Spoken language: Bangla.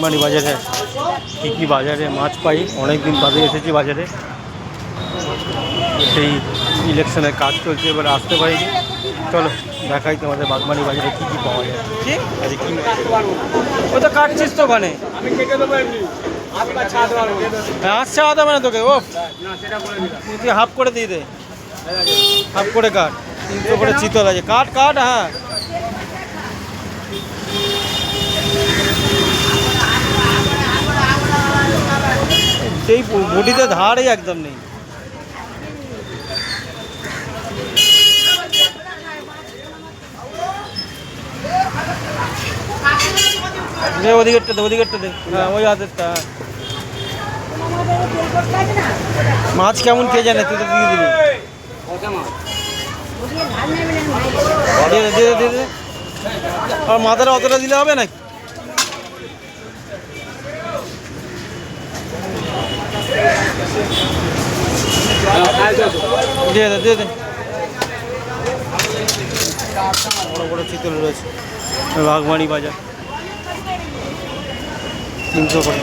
বাগমানি বাজারে কী কী বাজারে মাছ পাই। অনেক দিন বাদে এসেছি বাজারে, সেই ইলেকশনের কাজ চলছে, এবারে আসতে পারিনি। চলো দেখাই তোমাদের বাগমানি বাজারে কী কী পাওয়া যায়। কি আরে কি ও তো কাটছিস তো ওখানে, আচ্ছা আদা মানে তোকে ও তুই হাফ করে দিয়ে দে, হাফ করে কাট। 300 করে চিতল আছে, কাট কাট। হ্যাঁ সেই বটিতে ধারই একদম নেই। ওদিকেরটা দে, ওদিকেরটা দে। হ্যাঁ ওই হাতেরটা। মাছ কেমন কে জানে, তুই তো দিয়ে দিবি। দিয়ে দে দিয়ে দে। আর মাথাটা অতটা দিলে হবে নাকি? দিয়ে দে দিয়ে দে। বড় বড় চিতল রয়েছে বাগমানি বাজার, 300 করে।